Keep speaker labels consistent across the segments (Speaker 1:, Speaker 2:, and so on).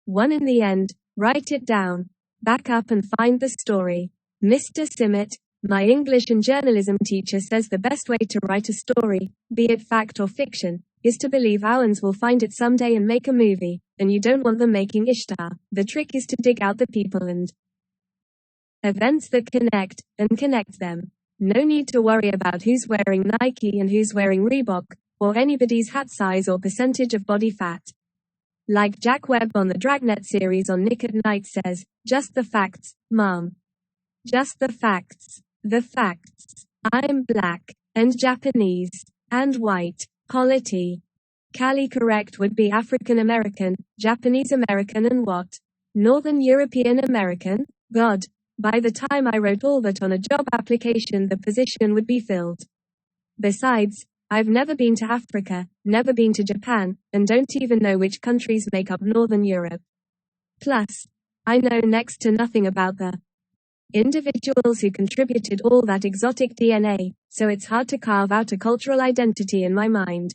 Speaker 1: One in the end. Write it down. Back up and find the story. Mr. Simmet, my English and journalism teacher says the best way to write a story, be it fact or fiction, is to believe Owens will find it someday and make a movie, and you don't want them making Ishtar. The trick is to dig out the people and events that connect, and connect them. No need to worry about who's wearing Nike and who's wearing Reebok, or anybody's hat size or percentage of body fat. Like Jack Webb on the Dragnet series on Nick at Night says, just the facts, Mom. Just the facts. The facts. I'm black, and Japanese, and white. Polity. Cali correct would be African American, Japanese American and what? Northern European American? God. By the time I wrote all that on a job application, the position would be filled. Besides, I've never been to Africa, never been to Japan, and don't even know which countries make up Northern Europe. Plus, I know next to nothing about the individuals who contributed all that exotic DNA, so it's hard to carve out a cultural identity in my mind.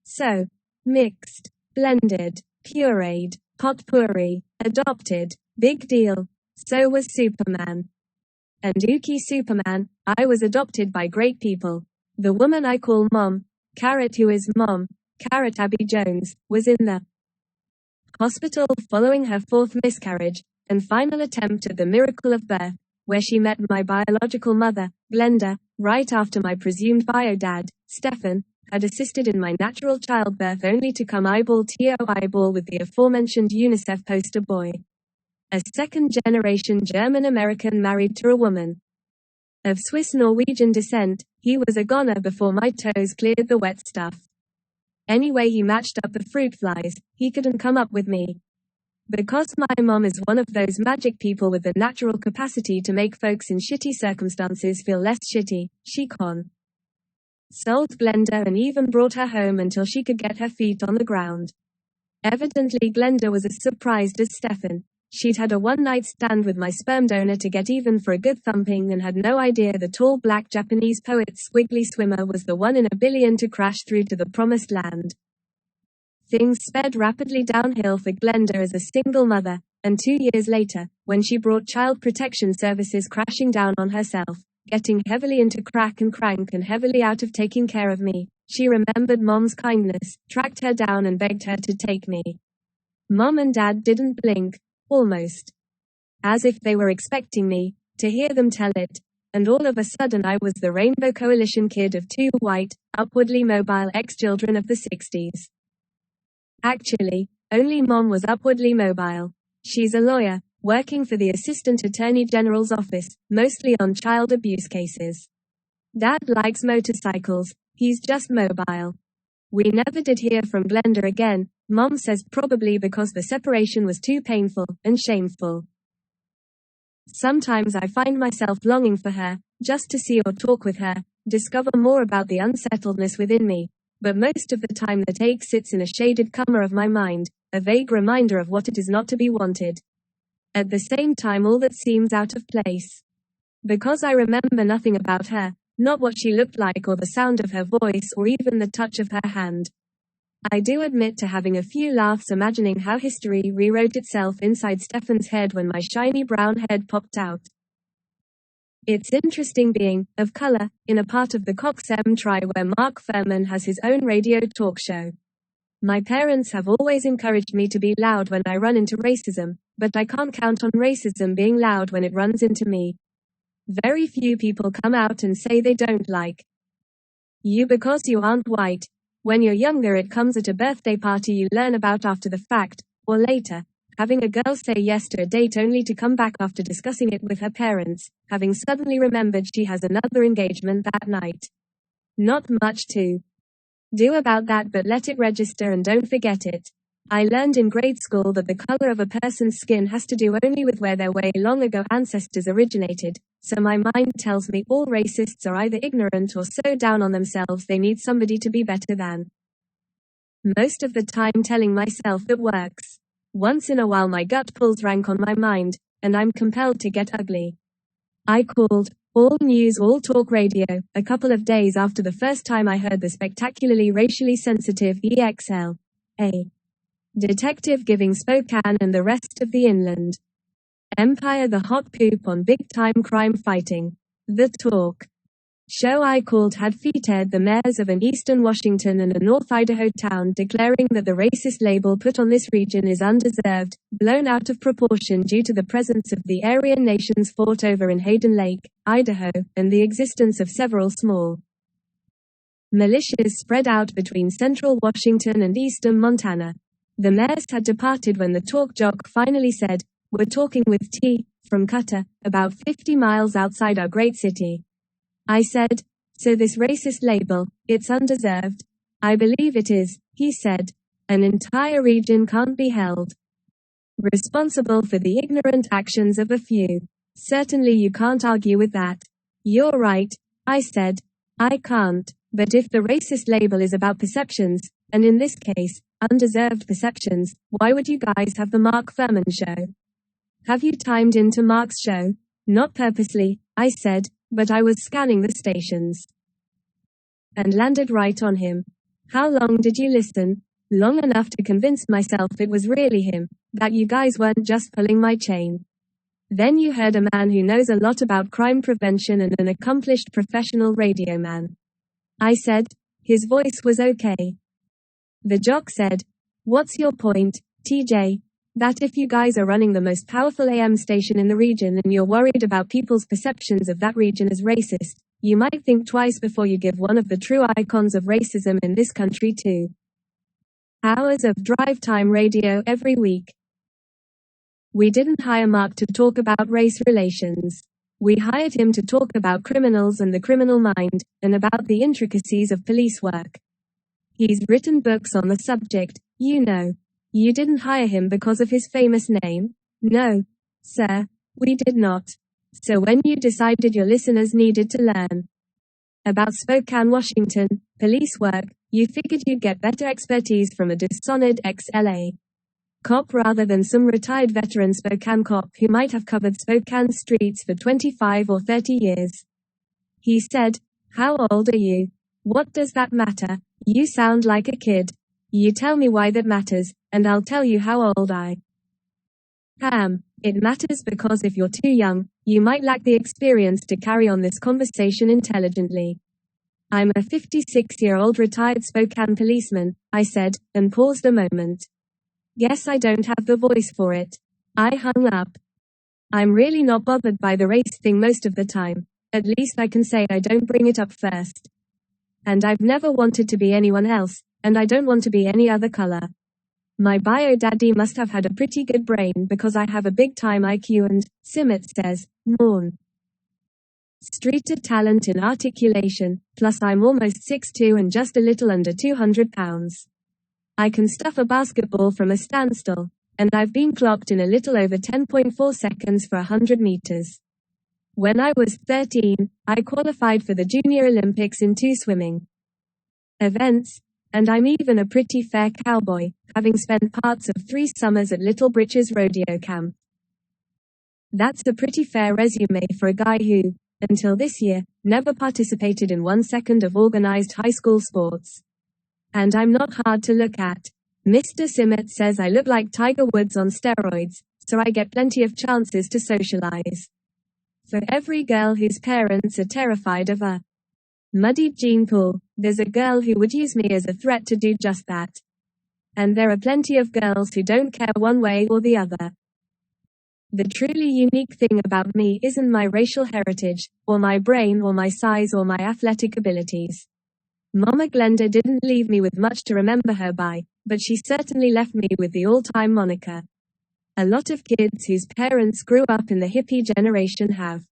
Speaker 1: So, mixed, blended, pureed, potpourri, adopted, big deal. So was Superman. And Ookie Superman, I was adopted by great people. The woman I call Mom, Carrot who is Mom, Carrot Abby Jones, was in the hospital following her fourth miscarriage, and final attempt at the miracle of birth, where she met my biological mother, Glenda, right after my presumed bio dad, Stefan, had assisted in my natural childbirth only to come eyeball to eyeball with the aforementioned UNICEF poster boy. A second-generation German-American married to a woman of Swiss-Norwegian descent. He was a goner before my toes cleared the wet stuff. Anyway, he matched up the fruit flies, he couldn't come up with me. Because my mom is one of those magic people with the natural capacity to make folks in shitty circumstances feel less shitty, she sold Glenda and even brought her home until she could get her feet on the ground. Evidently Glenda was as surprised as Stefan. She'd had a one-night stand with my sperm donor to get even for a good thumping and had no idea the tall black Japanese poet Squiggly Swimmer was the one in a billion to crash through to the promised land. Things sped rapidly downhill for Glenda as a single mother, and 2 years later, when she brought Child Protection Services crashing down on herself, getting heavily into crack and crank and heavily out of taking care of me, she remembered Mom's kindness, tracked her down and begged her to take me. Mom and Dad didn't blink. Almost. As if they were expecting me to hear them tell it, and all of a sudden I was the Rainbow Coalition kid of two white, upwardly mobile ex-children of the 60s. Actually, only Mom was upwardly mobile. She's a lawyer, working for the Assistant Attorney General's office, mostly on child abuse cases. Dad likes motorcycles, he's just mobile. We never did hear from Glenda again. Mom says probably because the separation was too painful and shameful. Sometimes I find myself longing for her, just to see or talk with her, discover more about the unsettledness within me, but most of the time that ache sits in a shaded corner of my mind, a vague reminder of what it is not to be wanted. At the same time all that seems out of place. Because I remember nothing about her, not what she looked like or the sound of her voice or even the touch of her hand. I do admit to having a few laughs imagining how history rewrote itself inside Stefan's head when my shiny brown head popped out. It's interesting being, of color, in a part of the Coxem tribe where Mark Furman has his own radio talk show. My parents have always encouraged me to be loud when I run into racism, but I can't count on racism being loud when it runs into me. Very few people come out and say they don't like you because you aren't white. When you're younger, it comes at a birthday party you learn about after the fact, or later, having a girl say yes to a date only to come back after discussing it with her parents, having suddenly remembered she has another engagement that night. Not much to do about that, but let it register and don't forget it. I learned in grade school that the color of a person's skin has to do only with where their way long ago ancestors originated, so my mind tells me all racists are either ignorant or so down on themselves they need somebody to be better than. Most of the time telling myself it works. Once in a while my gut pulls rank on my mind, and I'm compelled to get ugly. I called All News All Talk Radio a couple of days after the first time I heard the spectacularly racially sensitive EXL. Detective giving Spokane and the rest of the Inland Empire the hot poop on big-time crime fighting. The talk show I called had featured the mayors of an eastern Washington and a North Idaho town declaring that the racist label put on this region is undeserved, blown out of proportion due to the presence of the Aryan nations fought over in Hayden Lake, Idaho, and the existence of several small militias spread out between central Washington and eastern Montana. The mayors had departed when the talk jock finally said, "We're talking with T, from Cutter, about 50 miles outside our great city." I said, "So this racist label, it's undeserved?" "I believe it is," he said. "An entire region can't be held responsible for the ignorant actions of a few. Certainly you can't argue with that." "You're right," I said. "I can't. But if the racist label is about perceptions, and in this case, undeserved perceptions, why would you guys have the Mark Furman show?" "Have you timed into Mark's show?" "Not purposely," I said, "but I was scanning the stations and landed right on him." "How long did you listen?" "Long enough to convince myself it was really him, that you guys weren't just pulling my chain." "Then you heard a man who knows a lot about crime prevention and an accomplished professional radio man." I said. His voice was okay. The jock said, "What's your point, TJ? That if you guys are running the most powerful AM station in the region and you're worried about people's perceptions of that region as racist, you might think twice before you give one of the true icons of racism in this country 2 hours of drive time radio every week." We didn't hire Mark to talk about race relations. We hired him to talk about criminals and the criminal mind, and about the intricacies of police work. He's written books on the subject, you know. You didn't hire him because of his famous name? No, sir, we did not. So when you decided your listeners needed to learn about Spokane, Washington, police work, you figured you'd get better expertise from a dishonored ex-LA cop rather than some retired veteran Spokane cop who might have covered Spokane streets for 25 or 30 years. He said, "How old are you?" "What does that matter? You sound like a kid." "You tell me why that matters, and I'll tell you how old I am." "It matters because if you're too young, you might lack the experience to carry on this conversation intelligently." "I'm a 56-year-old retired Spokane policeman," I said, and paused a moment. "Guess I don't have the voice for it." I hung up. I'm really not bothered by the race thing most of the time. At least I can say I don't bring it up first. And I've never wanted to be anyone else, and I don't want to be any other color. My bio daddy must have had a pretty good brain because I have a big time IQ and, Simmet says, Morn streeted talent in articulation, plus I'm almost 6'2" and just a little under 200 pounds. I can stuff a basketball from a standstill, and I've been clocked in a little over 10.4 seconds for 100 meters. When I was 13, I qualified for the Junior Olympics in 2 swimming events, and I'm even a pretty fair cowboy, having spent parts of 3 summers at Little Britches Rodeo Camp. That's a pretty fair resume for a guy who, until this year, never participated in 1 second of organized high school sports. And I'm not hard to look at. Mr. Simmet says I look like Tiger Woods on steroids, so I get plenty of chances to socialize. For every girl whose parents are terrified of a muddied gene pool, there's a girl who would use me as a threat to do just that. And there are plenty of girls who don't care one way or the other. The truly unique thing about me isn't my racial heritage, or my brain or my size or my athletic abilities. Mama Glenda didn't leave me with much to remember her by, but she certainly left me with the all-time moniker. A lot of kids whose parents grew up in the hippie generation have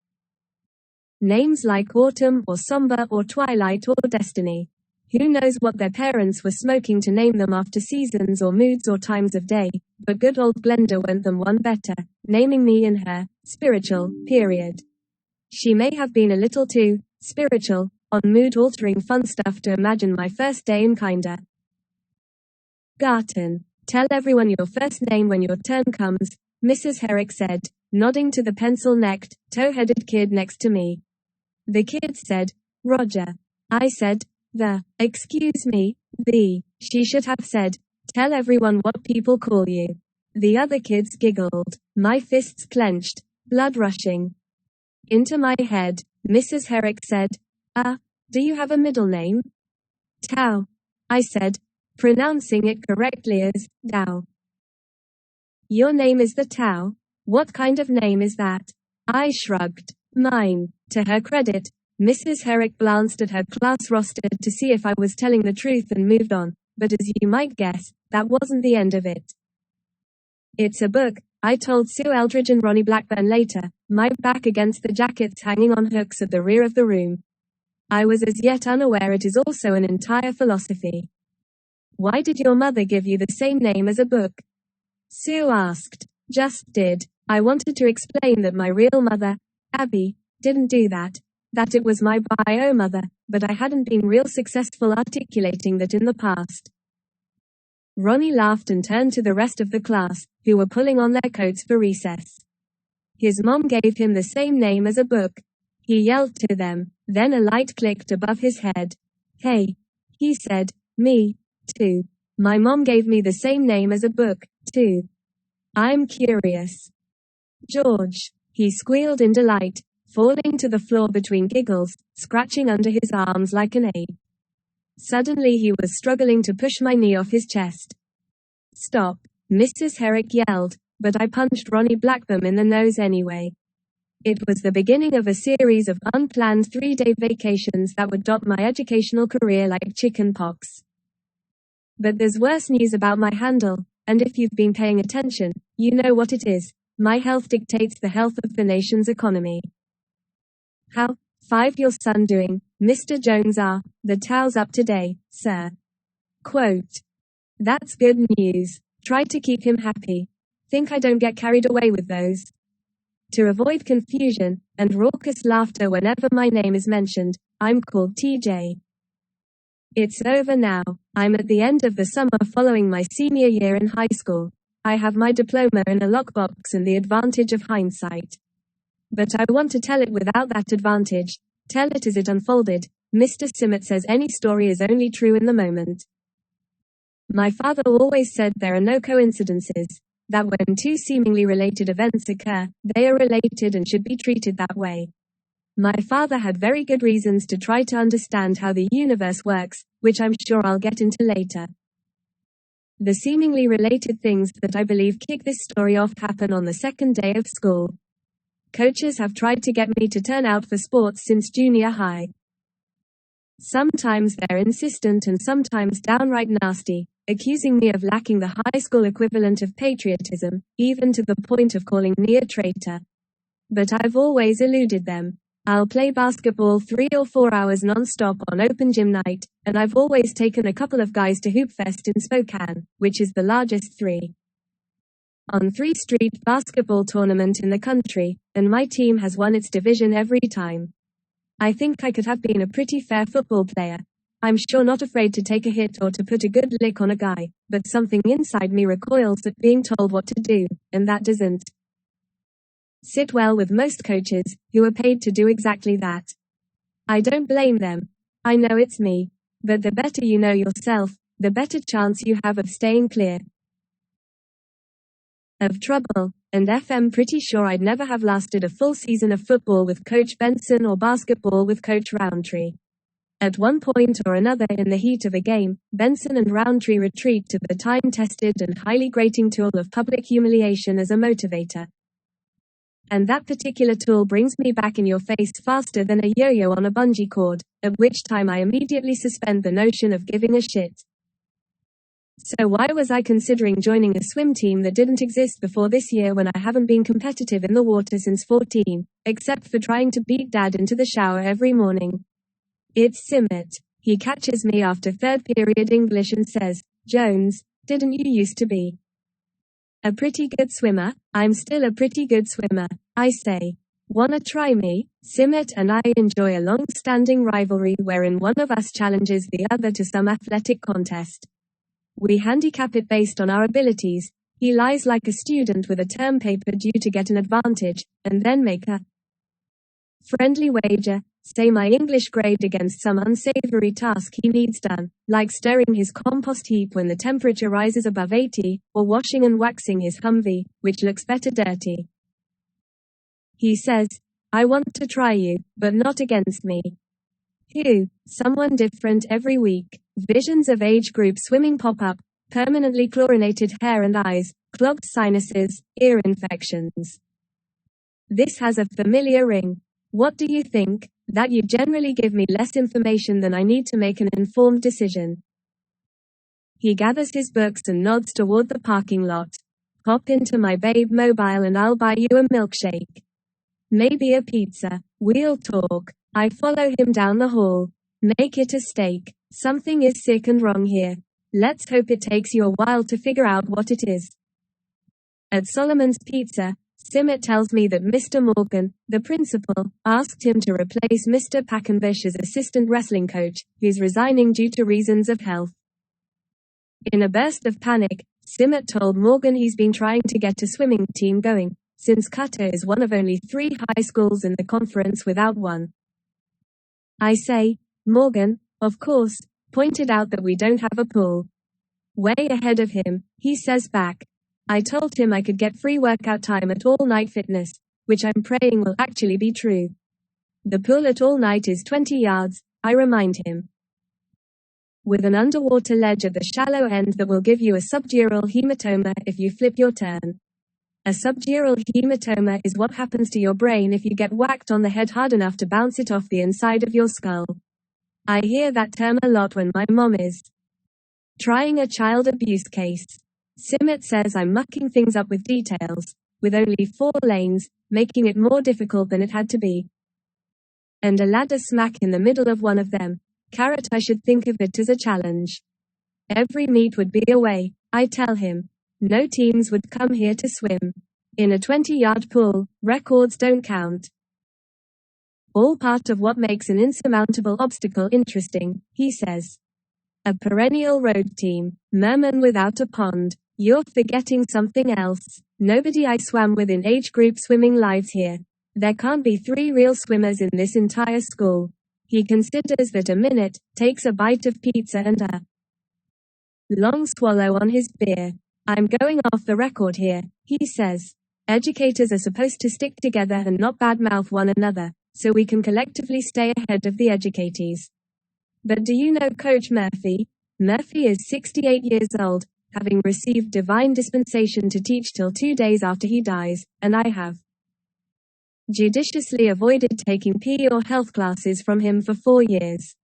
Speaker 1: names like Autumn or Somber or Twilight or Destiny. Who knows what their parents were smoking to name them after seasons or moods or times of day, but good old Glenda went them one better, naming me in her spiritual period. She may have been a little too spiritual on mood-altering fun stuff to imagine my first day in kinda Garten. Tell everyone your first name when your turn comes, Mrs. Herrick said, nodding to the pencil-necked, tow-headed kid next to me. The kid said, Roger. I said, excuse me, she should have said, Tell everyone what people call you. The other kids giggled. My fists clenched, blood rushing into my head. Mrs. Herrick said, do you have a middle name? Tao, I said, pronouncing it correctly as Tao. Your name is the Tao? What kind of name is that? I shrugged. Mine. To her credit, Mrs. Herrick glanced at her class roster to see if I was telling the truth and moved on, but as you might guess, that wasn't the end of it. It's a book, I told Sue Eldridge and Ronnie Blackburn later, my back against the jackets hanging on hooks at the rear of the room. I was as yet unaware it is also an entire philosophy. Why did your mother give you the same name as a book? Sue asked. Just did. I wanted to explain that my real mother, Abby, didn't do that. That it was my bio mother, but I hadn't been real successful articulating that in the past. Ronnie laughed and turned to the rest of the class, who were pulling on their coats for recess. His mom gave him the same name as a book. He yelled to them, then a light clicked above his head. Hey, he said, me, too. My mom gave me the same name as a book, too. I'm curious. George, he squealed in delight, falling to the floor between giggles, scratching under his arms like an ape. Suddenly he was struggling to push my knee off his chest. Stop, Mrs. Herrick yelled, but I punched Ronnie Blackburn in the nose anyway. It was the beginning of a series of unplanned 3-day vacations that would dot my educational career like chicken pox. But there's worse news about my handle, and if you've been paying attention, you know what it is. My health dictates the health of the nation's economy. How, 5 your son doing, Mr. Jones? The towel's up today, sir. Quote. That's good news. Try to keep him happy. Think I don't get carried away with those. To avoid confusion, and raucous laughter whenever my name is mentioned, I'm called TJ. It's over now. I'm at the end of the summer following my senior year in high school. I have my diploma in a lockbox and the advantage of hindsight. But I want to tell it without that advantage. Tell it as it unfolded. Mr. Simmet says any story is only true in the moment. My father always said there are no coincidences. That when two seemingly related events occur, they are related and should be treated that way. My father had very good reasons to try to understand how the universe works, which I'm sure I'll get into later. The seemingly related things that I believe kick this story off happen on the second day of school. Coaches have tried to get me to turn out for sports since junior high. Sometimes they're insistent and sometimes downright nasty, accusing me of lacking the high school equivalent of patriotism, even to the point of calling me a traitor. But I've always eluded them. I'll play basketball 3 or 4 hours non-stop on open gym night, and I've always taken a couple of guys to Hoopfest in Spokane, which is the largest 3-on-3 street basketball tournament in the country, and my team has won its division every time. I think I could have been a pretty fair football player. I'm sure not afraid to take a hit or to put a good lick on a guy, but something inside me recoils at being told what to do, and that doesn't sit well with most coaches, who are paid to do exactly that. I don't blame them. I know it's me. But the better you know yourself, the better chance you have of staying clear of trouble, and I'm pretty sure I'd never have lasted a full season of football with Coach Benson or basketball with Coach Roundtree. At one point or another in the heat of a game, Benson and Roundtree retreat to the time-tested and highly grating tool of public humiliation as a motivator. And that particular tool brings me back in your face faster than a yo-yo on a bungee cord, at which time I immediately suspend the notion of giving a shit. So why was I considering joining a swim team that didn't exist before this year when I haven't been competitive in the water since 14, except for trying to beat Dad into the shower every morning? It's Simmet. He catches me after third period English and says, Jones, didn't you used to be a pretty good swimmer? I'm still a pretty good swimmer, I say. Wanna try me? Simmet and I enjoy a long-standing rivalry wherein one of us challenges the other to some athletic contest. We handicap it based on our abilities. He lies like a student with a term paper due to get an advantage, and then make a friendly wager, say my English grade against some unsavory task he needs done, like stirring his compost heap when the temperature rises above 80, or washing and waxing his Humvee, which looks better dirty. He says, I want to try you, but not against me. Who? Someone different every week. Visions of age group swimming pop up, permanently chlorinated hair and eyes, clogged sinuses, ear infections. This has a familiar ring. What do you think? That you generally give me less information than I need to make an informed decision. He gathers his books and nods toward the parking lot. Hop into my Babe mobile and I'll buy you a milkshake. Maybe a pizza. We'll talk. I follow him down the hall. Make it a steak. Something is sick and wrong here. Let's hope it takes you a while to figure out what it is. At Solomon's Pizza, Simmet tells me that Mr. Morgan, the principal, asked him to replace Mr. Packenbush as assistant wrestling coach, who's resigning due to reasons of health. In a burst of panic, Simmet told Morgan he's been trying to get a swimming team going, since Qatar is one of only 3 high schools in the conference without one. I say, Morgan, of course, pointed out that we don't have a pool. Way ahead of him, he says back, I told him I could get free workout time at All Night Fitness, which I'm praying will actually be true. The pool at All Night is 20 yards, I remind him. With an underwater ledge at the shallow end that will give you a subdural hematoma if you flip your turn. A subdural hematoma is what happens to your brain if you get whacked on the head hard enough to bounce it off the inside of your skull. I hear that term a lot when my mom is trying a child abuse case. Simmet says I'm mucking things up with details, with only 4 lanes, making it more difficult than it had to be. And a ladder smack in the middle of one of them. Carrot, I should think of it as a challenge. Every meet would be away, I tell him. No teams would come here to swim. In a 20-yard pool, records don't count. All part of what makes an insurmountable obstacle interesting, he says. A perennial road team, merman without a pond. You're forgetting something else. Nobody I swam with in age group swimming lives here. There can't be 3 real swimmers in this entire school. He considers that a minute, takes a bite of pizza and a long swallow on his beer. I'm going off the record here, he says. Educators are supposed to stick together and not badmouth one another, so we can collectively stay ahead of the educatees. But do you know Coach Murphy? Murphy is 68 years old, having received divine dispensation to teach till 2 days after he dies, and I have judiciously avoided taking PE or health classes from him for 4 years.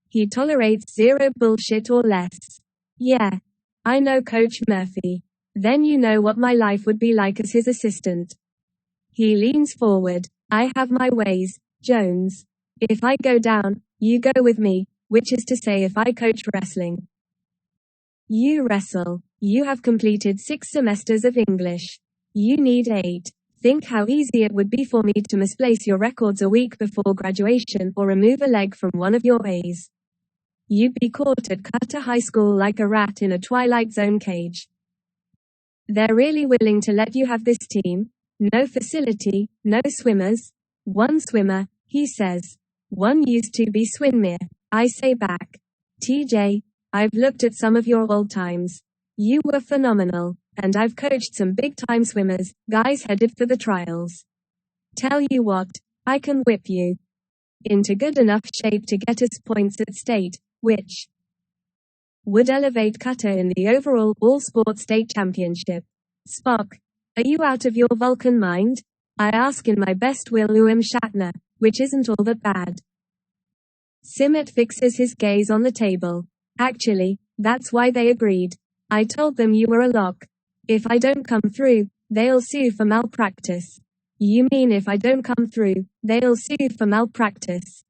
Speaker 1: He tolerates 0 bullshit or less. Yeah. I know Coach Murphy. Then you know what my life would be like as his assistant. He leans forward. I have my ways, Jones. If I go down, you go with me, which is to say if I coach wrestling. You wrestle. You have completed 6 semesters of English. You need 8. Think how easy it would be for me to misplace your records a week before graduation or remove a leg from one of your A's. You'd be caught at Qatar High School like a rat in a Twilight Zone cage. They're really willing to let you have this team? No facility, no swimmers? 1 swimmer, he says. 1 used to be Swinmere. I say back. TJ, I've looked at some of your old times. You were phenomenal, and I've coached some big-time swimmers, guys headed for the trials. Tell you what, I can whip you into good enough shape to get us points at state, which would elevate Qatar in the overall all-sport state championship. Spock, are you out of your Vulcan mind? I ask in my best William Shatner, which isn't all that bad. Simmet fixes his gaze on the table. Actually, that's why they agreed. I told them you were a lock. If I don't come through, they'll sue for malpractice. You mean if I don't come through, they'll sue for malpractice?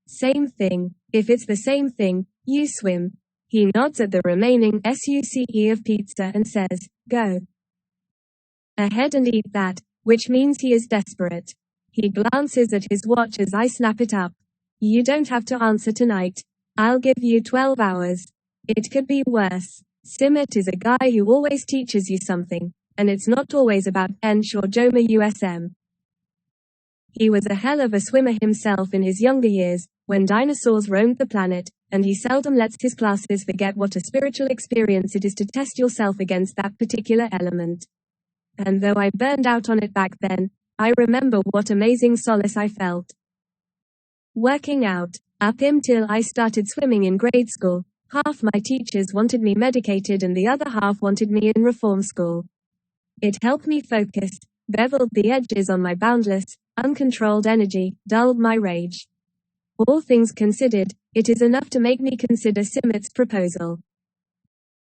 Speaker 1: Same thing. If it's the same thing, you swim. He nods at the remaining SUCE of pizza and says, go ahead and eat that, which means he is desperate. He glances at his watch as I snap it up. You don't have to answer tonight. I'll give you 12 hours. It could be worse. Simmet is a guy who always teaches you something, and it's not always about Ensh or Joma USM. He was a hell of a swimmer himself in his younger years, when dinosaurs roamed the planet, and he seldom lets his classes forget what a spiritual experience it is to test yourself against that particular element. And though I burned out on it back then, I remember what amazing solace I felt. Working out. Up until I started swimming in grade school, half my teachers wanted me medicated and the other half wanted me in reform school. It helped me focus, beveled the edges on my boundless, uncontrolled energy, dulled my rage. All things considered, it is enough to make me consider Simmet's proposal.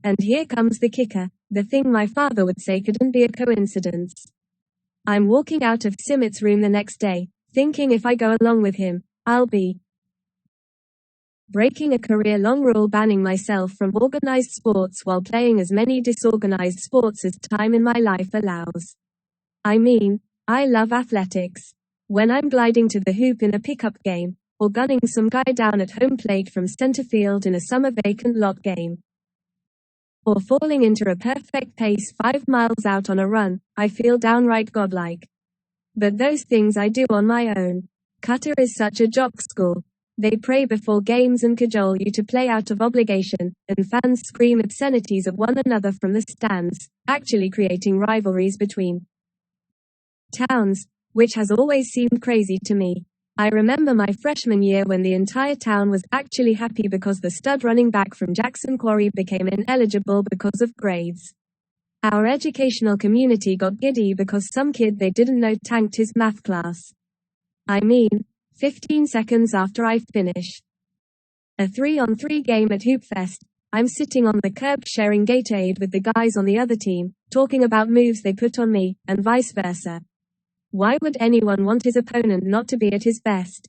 Speaker 1: And here comes the kicker, the thing my father would say couldn't be a coincidence. I'm walking out of Simmet's room the next day, thinking if I go along with him, I'll be breaking a career-long rule banning myself from organized sports while playing as many disorganized sports as time in my life allows. I mean, I love athletics. When I'm gliding to the hoop in a pickup game, or gunning some guy down at home plate from center field in a summer vacant lot game, or falling into a perfect pace 5 miles out on a run, I feel downright godlike. But those things I do on my own. Qatar is such a jock school. They pray before games and cajole you to play out of obligation, and fans scream obscenities at one another from the stands, actually creating rivalries between towns, which has always seemed crazy to me. I remember my freshman year when the entire town was actually happy because the stud running back from Jackson Quarry became ineligible because of grades. Our educational community got giddy because some kid they didn't know tanked his math class. I mean, 15 seconds after I finish a 3-on-3 game at Hoopfest, I'm sitting on the curb sharing Gatorade with the guys on the other team, talking about moves they put on me, and vice versa. Why would anyone want his opponent not to be at his best?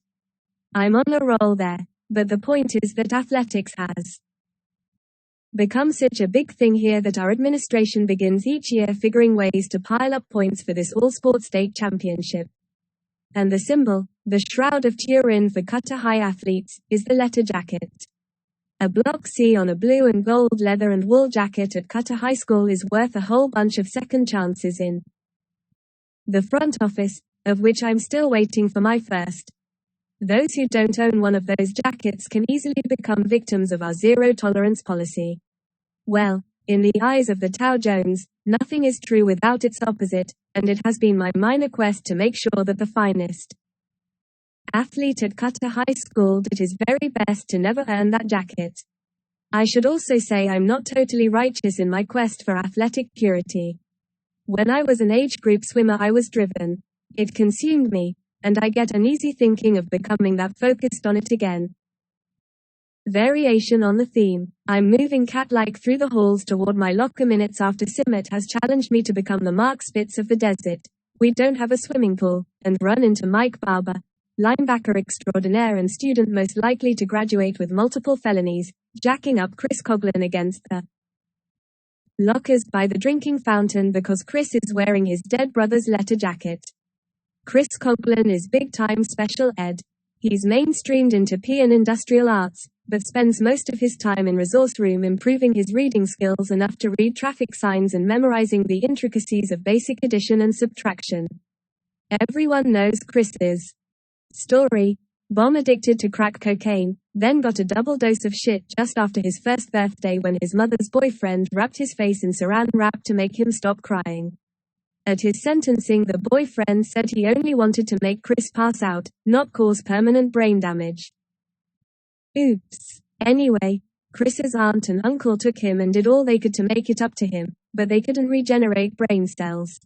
Speaker 1: I'm on a roll there, but the point is that athletics has become such a big thing here that our administration begins each year figuring ways to pile up points for this all-sport state championship. And the symbol, the shroud of Turin for Qatar High athletes, is the letter jacket. A block C on a blue and gold leather and wool jacket at Qatar High School is worth a whole bunch of second chances in the front office, of which I'm still waiting for my first. Those who don't own one of those jackets can easily become victims of our zero-tolerance policy. Well, in the eyes of the Dow Jones, nothing is true without its opposite, and it has been my minor quest to make sure that the finest athlete at Qatar High School did his very best to never earn that jacket. I should also say I'm not totally righteous in my quest for athletic purity. When I was an age group swimmer I was driven. It consumed me, and I get uneasy thinking of becoming that focused on it again. Variation on the theme. I'm moving cat-like through the halls toward my locker minutes after Simmet has challenged me to become the Mark Spitz of the desert. We don't have a swimming pool, and run into Mike Barber, linebacker extraordinaire and student most likely to graduate with multiple felonies, jacking up Chris Coughlin against the lockers by the drinking fountain because Chris is wearing his dead brother's letter jacket. Chris Coughlin is big-time special ed. He's mainstreamed into P and industrial arts, but spends most of his time in resource room improving his reading skills enough to read traffic signs and memorizing the intricacies of basic addition and subtraction. Everyone knows Chris's story. Bomb addicted to crack cocaine, then got a double dose of shit just after his first birthday when his mother's boyfriend wrapped his face in saran wrap to make him stop crying. At his sentencing, the boyfriend said he only wanted to make Chris pass out, not cause permanent brain damage. Oops. Anyway, Chris's aunt and uncle took him and did all they could to make it up to him, but they couldn't regenerate brain cells.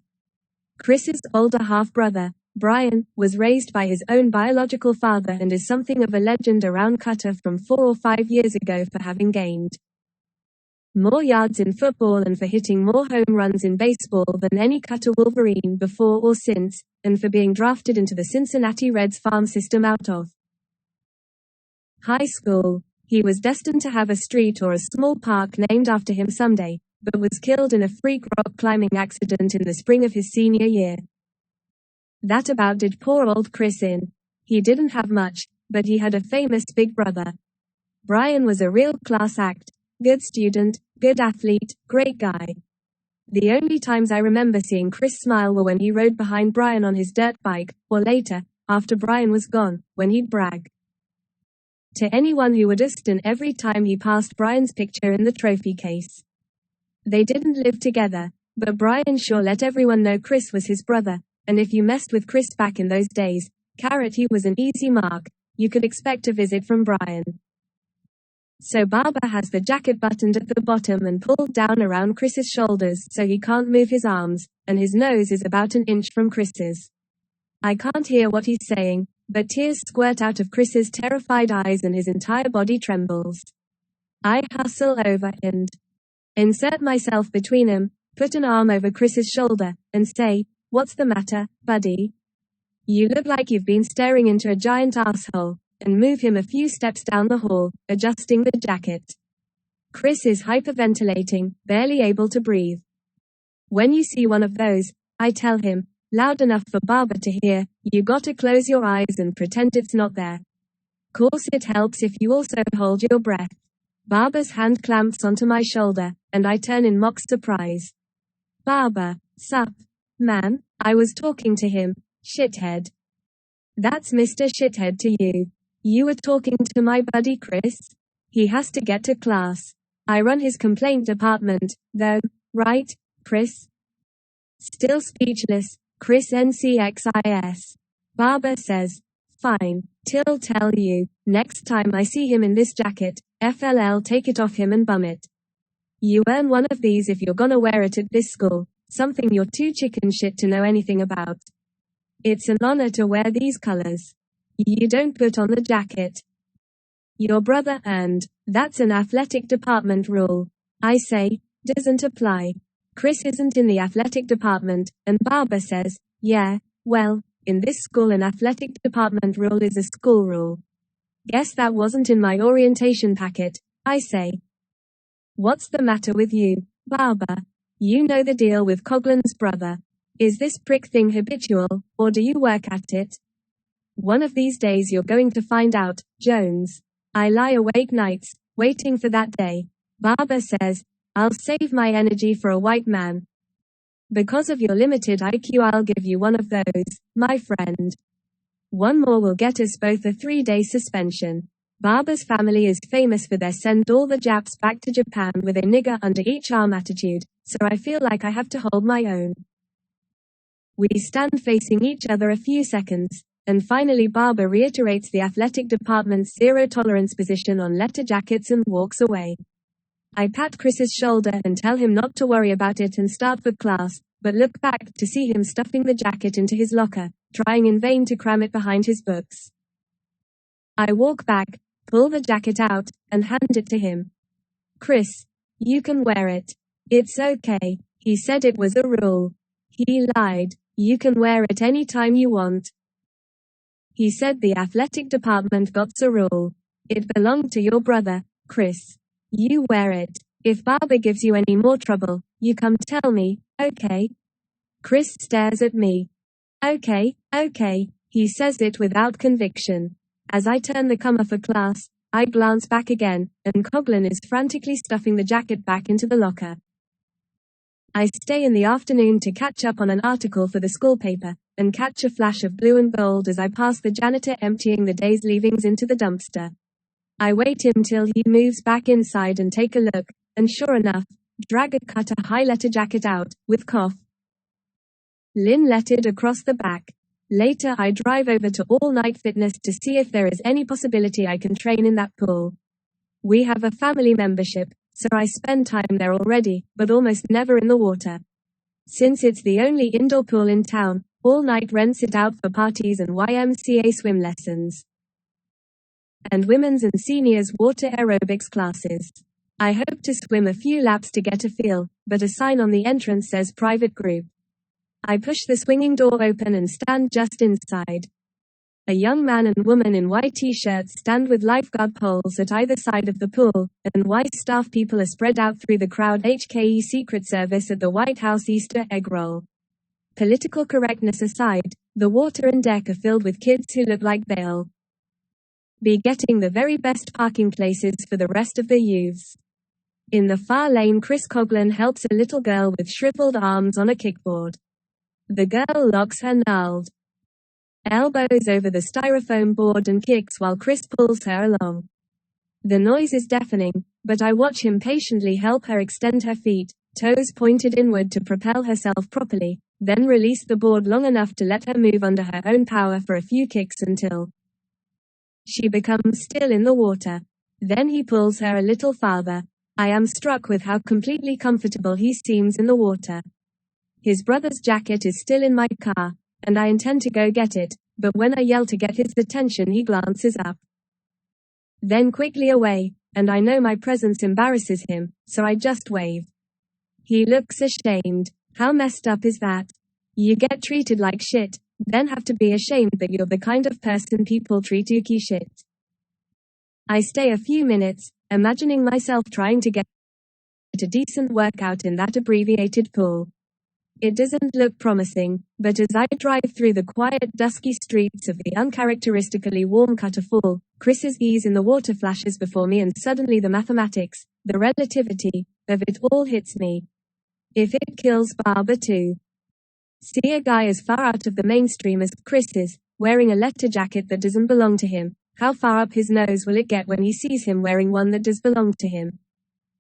Speaker 1: Chris's older half-brother, Brian, was raised by his own biological father and is something of a legend around Qatar from 4 or 5 years ago for having gained more yards in football and for hitting more home runs in baseball than any Qatar Wolverine before or since, and for being drafted into the Cincinnati Reds farm system out of high school. He was destined to have a street or a small park named after him someday, but was killed in a freak rock climbing accident in the spring of his senior year. That about did poor old Chris in. He didn't have much, but he had a famous big brother. Brian was a real class act, good student, good athlete, great guy. The only times I remember seeing Chris smile were when he rode behind Brian on his dirt bike, or later, after Brian was gone, when he'd brag to anyone who would listen every time he passed Brian's picture in the trophy case. They didn't live together, but Brian sure let everyone know Chris was his brother, and if you messed with Chris back in those days, he was an easy mark. You could expect a visit from Brian. So Barbara has the jacket buttoned at the bottom and pulled down around Chris's shoulders so he can't move his arms, and his nose is about an inch from Chris's. I can't hear what he's saying, but tears squirt out of Chris's terrified eyes and his entire body trembles. I hustle over and insert myself between him, put an arm over Chris's shoulder, and say, "What's the matter, buddy? You look like you've been staring into a giant asshole," and move him a few steps down the hall, adjusting the jacket. Chris is hyperventilating, barely able to breathe. When you see one of those, I tell him, loud enough for Barbara to hear, "You gotta close your eyes and pretend it's not there. Course it helps if you also hold your breath." Barbara's hand clamps onto my shoulder, and I turn in mock surprise. "Barbara, sup, man? I was talking to him, shithead." "That's Mr. Shithead to you. You were talking to my buddy Chris? He has to get to class. I run his complaint department, though, right, Chris?" Still speechless, Chris NCXIS. Barbara says, "Fine, till tell you, next time I see him in this jacket, FLL take it off him and bum it. You earn one of these if you're gonna wear it at this school, something you're too chicken shit to know anything about. It's an honor to wear these colors. You don't put on the jacket. Your brother earned. That's an athletic department rule." I say, "Doesn't apply. Chris isn't in the athletic department," and Barbara says, "Yeah, well, in this school an athletic department rule is a school rule. Guess that wasn't in my orientation packet," I say. "What's the matter with you, Barbara? You know the deal with Coughlin's brother. Is this prick thing habitual, or do you work at it? One of these days you're going to find out, Jones." I lie awake nights, waiting for that day. Barbara says, "I'll save my energy for a white man. Because of your limited IQ, I'll give you one of those, my friend. One more will get us both a 3-day suspension." Barbara's family is famous for their send all the Japs back to Japan with a nigger under each arm attitude, so I feel like I have to hold my own. We stand facing each other a few seconds, and finally Barbara reiterates the athletic department's zero-tolerance position on letter jackets and walks away. I pat Chris's shoulder and tell him not to worry about it and start for class, but look back to see him stuffing the jacket into his locker, trying in vain to cram it behind his books. I walk back, pull the jacket out, and hand it to him. "Chris, you can wear it. It's okay. He said it was a rule. He lied. You can wear it any time you want. He said the athletic department got's a rule. It belonged to your brother, Chris. You wear it. If Barbara gives you any more trouble, you come tell me, okay?" Chris stares at me. Okay, he says it without conviction. As I turn the comer for class, I glance back again, and Coughlin is frantically stuffing the jacket back into the locker. I stay in the afternoon to catch up on an article for the school paper, and catch a flash of blue and gold as I pass the janitor emptying the day's leavings into the dumpster. I wait until he moves back inside and take a look, and sure enough, drag a cut a high-letter jacket out, with cough. Lynn lettered across the back. Later I drive over to All Night Fitness to see if there is any possibility I can train in that pool. We have a family membership, so I spend time there already, but almost never in the water. Since it's the only indoor pool in town, All Night rents it out for parties and YMCA swim lessons. And women's and seniors water aerobics classes. I hope to swim a few laps to get a feel, but a sign on the entrance says private group. I push the swinging door open and stand just inside. A young man and woman in white t-shirts stand with lifeguard poles at either side of the pool, and white staff people are spread out through the crowd. HKE Secret Service at the White House Easter egg roll. Political correctness aside, the water and deck are filled with kids who look like they'll be getting the very best parking places for the rest of the youths. In the far lane, Chris Coughlin helps a little girl with shriveled arms on a kickboard. The girl locks her gnarled elbows over the styrofoam board and kicks while Chris pulls her along. The noise is deafening, but I watch him patiently help her extend her feet, toes pointed inward to propel herself properly, then release the board long enough to let her move under her own power for a few kicks until she becomes still in the water. Then he pulls her a little farther. I am struck with how completely comfortable he seems in the water. His brother's jacket is still in my car, and I intend to go get it, but when I yell to get his attention he glances up, then quickly away, and I know my presence embarrasses him, so I just wave. He looks ashamed. How messed up is that? You get treated like shit, then have to be ashamed that you're the kind of person people treat like shit. I stay a few minutes, imagining myself trying to get a decent workout in that abbreviated pool. It doesn't look promising, but as I drive through the quiet, dusky streets of the uncharacteristically warm Qatar Fall, Chris's ease in the water flashes before me, and suddenly the mathematics, the relativity, of it all hits me. If it kills Barbara too. See a guy as far out of the mainstream as Chris is, wearing a letter jacket that doesn't belong to him. How far up his nose will it get when he sees him wearing one that does belong to him?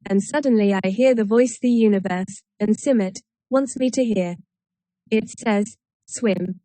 Speaker 1: And suddenly I hear the voice the universe, and Simmet, wants me to hear. It says, swim.